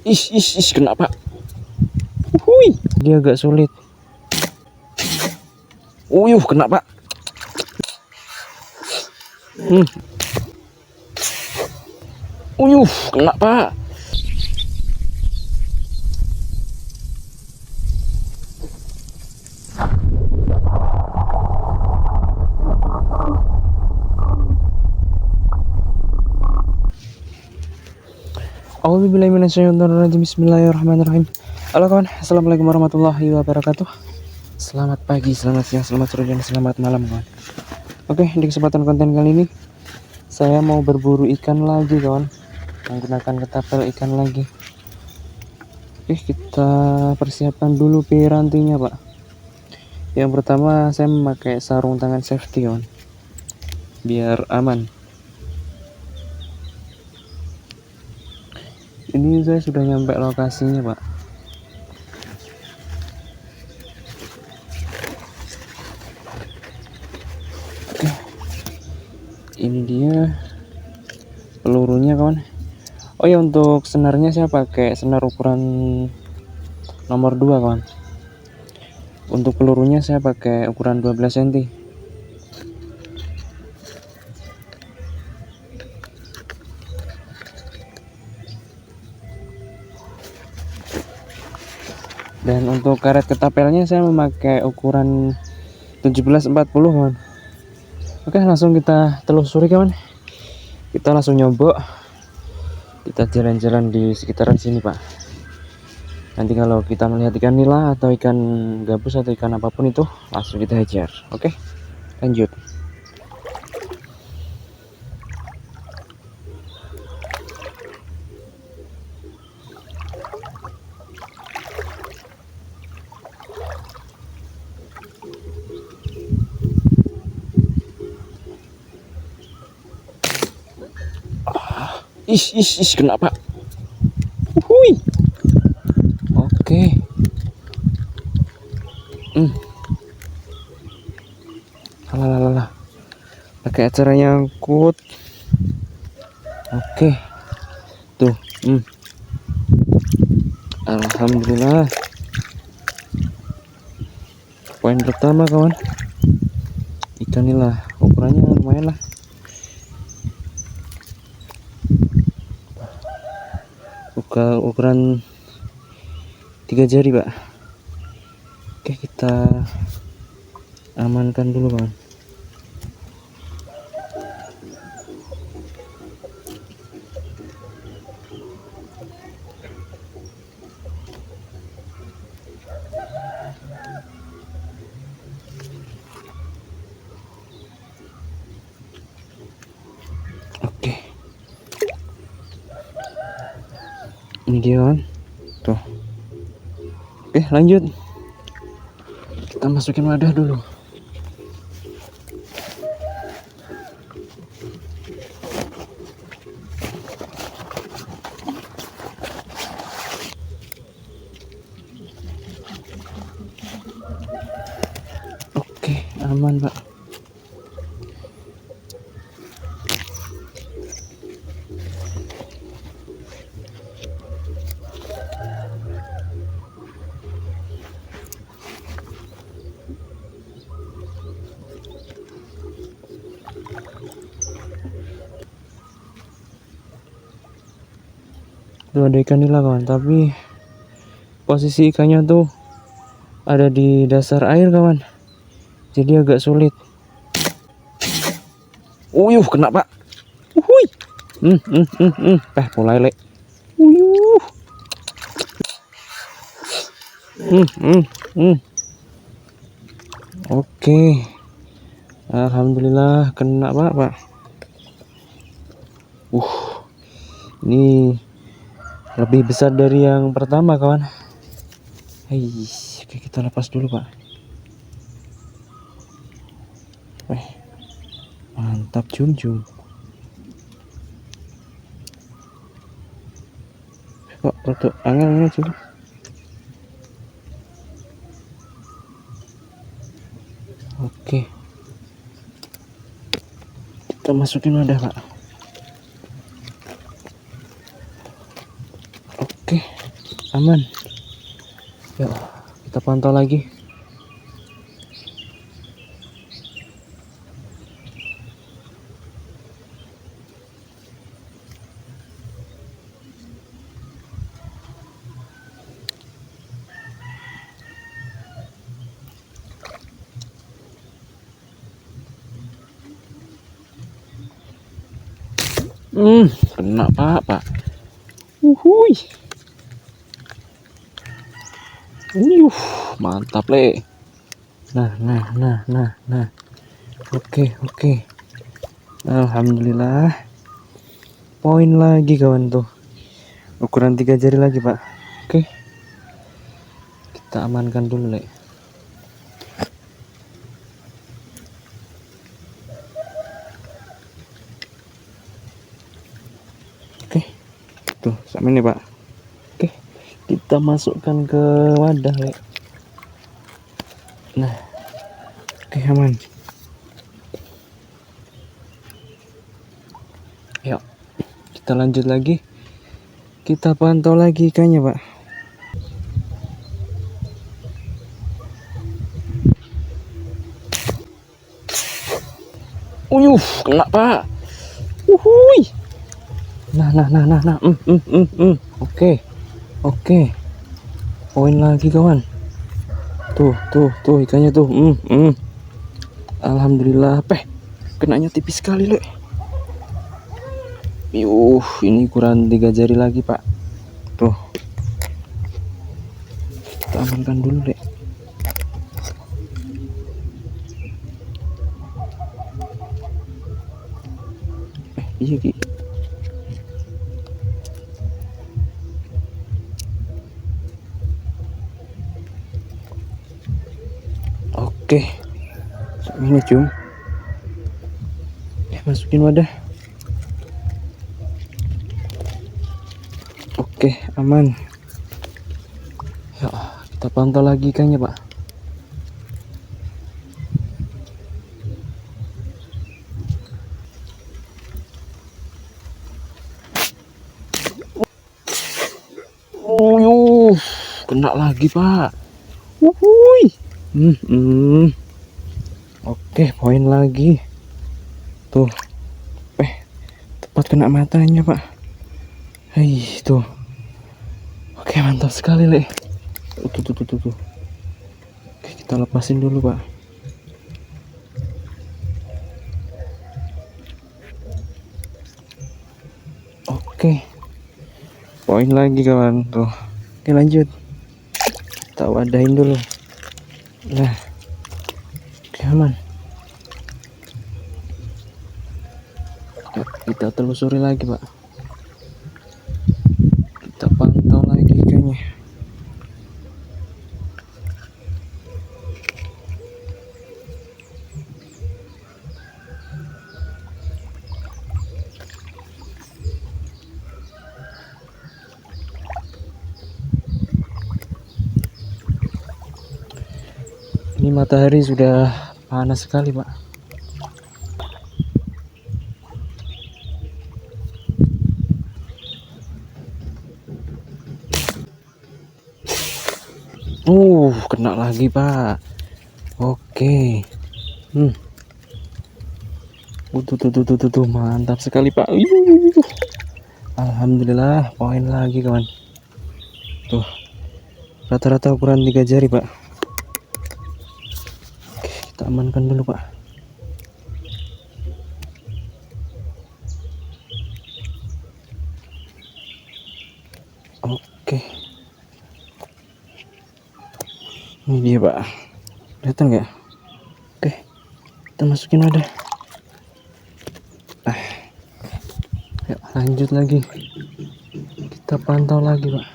Kena pak. Hui, dia agak sulit. Kena pak. Kena pak. Bismillahirrahmanirrahim. Halo kawan, assalamualaikum warahmatullahi wabarakatuh. Selamat pagi, selamat siang, selamat sore, dan selamat malam kawan. Oke, di kesempatan konten kali ini saya mau berburu ikan lagi kawan, menggunakan ketapel ikan lagi. Oke, kita persiapkan dulu pirantinya pak. Yang pertama saya memakai sarung tangan safety kawan, biar aman. Ini saya sudah nyampe lokasinya pak. Oke, ini dia pelurunya kawan. Oh ya, untuk senarnya saya pakai senar ukuran nomor 2 kawan. Untuk pelurunya saya pakai ukuran 12 cm. Dan untuk karet ketapelnya saya memakai ukuran 1740 kawan. Oke, langsung kita telusuri kawan. Kita langsung nyobok. Kita jalan-jalan di sekitaran sini pak. Nanti kalau kita melihat ikan nila atau ikan gabus atau ikan apapun itu, langsung kita hajar. Oke, lanjut. Kena pak. Hui. Oke. Alah. Pakai acara nyangkut. Oke. Tuh. Alhamdulillah. Poin pertama kawan. Ikan nila, ukurannya lumayan lah. Ukuran 3 jari pak. Oke, kita amankan dulu kawan. Oke, ini dia kawan. Tuh. Oke, lanjut. Kita masukin wadah dulu. Oke, aman pak. Tuh ada ikan nila kawan, tapi posisi ikannya tuh ada di dasar air kawan, jadi agak sulit. Kena pak. Hui. Mulai lek. Oke, alhamdulillah kena pak. Ini lebih besar dari yang pertama kawan. Oke, kita lepas dulu pak. Mantap jum. Kok rada angel coba. Oke, kita masukin wadah pak. Oke, aman. Yuk, kita pantau lagi. Kena pak. Uhuy. Mantap le. Nah. Oke. Alhamdulillah. Poin lagi kawan tuh. Ukuran 3 jari lagi pak. Oke. Kita amankan dulu le. Oke. Tuh, sama ini pak. Oke. Kita masukkan ke wadah le. Nah. Oke, aman. Yuk, kita lanjut lagi. Kita pantau lagi ikannya pak. Kena pak. Uhuy. Nah. Oke. Poin lagi kawan. Tuh ikannya tuh. Alhamdulillah, kenanya tipis sekali le. Ini kurang 3 jari lagi pak. Tuh, kita amankan dulu le. Iya Ki. Oke, ini cum. Masukin wadah. Oke, aman. Ya, kita pantau lagi ikannya pak. Kena lagi pak. Uhuy. Oke, poin lagi. Tuh, tepat kena matanya pak. Tuh. Oke, mantap sekali le. Tuh. Oke, kita lepasin dulu pak. Oke, poin lagi kawan tuh. Oke, lanjut. Kita wadahin dulu. Nah, oke, aman. Yuk, kita telusuri lagi pak. Kita pantau lagi ikannya. Ini matahari sudah panas sekali pak. Kena lagi pak. Oke. Tuh, mantap sekali pak. Alhamdulillah, poin lagi kawan. Tuh, rata-rata ukuran 3 jari pak. Oke, kita amankan dulu pak. Oke, ini dia pak. Kelihatan nggak? Oke, kita masukin wadah. Yuk, lanjut lagi. Kita pantau lagi pak.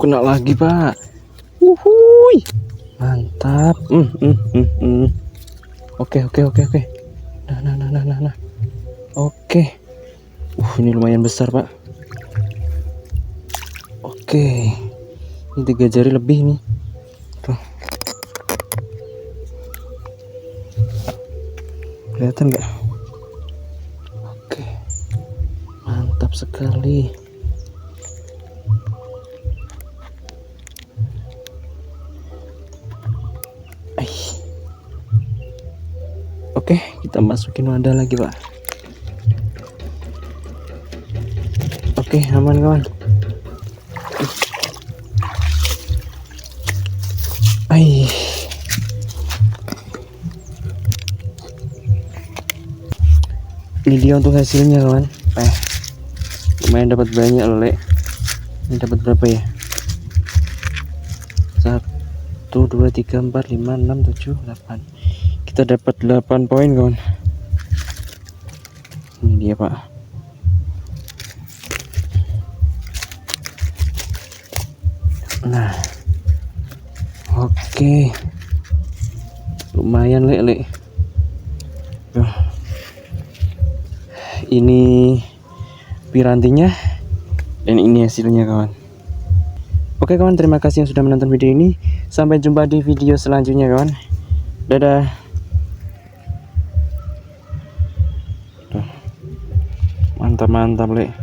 Kena lagi pak. Uhuy, mantap. Oke. Nah. Oke. Ini lumayan besar pak. Oke, ini 3 jari lebih nih. Tuh. Kelihatan nggak? Oke, mantap sekali. Oke, kita masukin wadah lagi, Pak. Oke, aman kawan. Ini dia untuk hasilnya kawan. Lumayan dapat banyak loh, Lek. Ini dapat berapa ya? 1 2 3 4 5 6 7 8. Kita dapat 8 poin kawan. Ini dia, Pak. Nah, oke, lumayan, Lek. Ini pirantinya dan ini hasilnya kawan. Oke kawan, terima kasih yang sudah menonton video ini. Sampai jumpa di video selanjutnya kawan. Dadah. Mantap, Lek.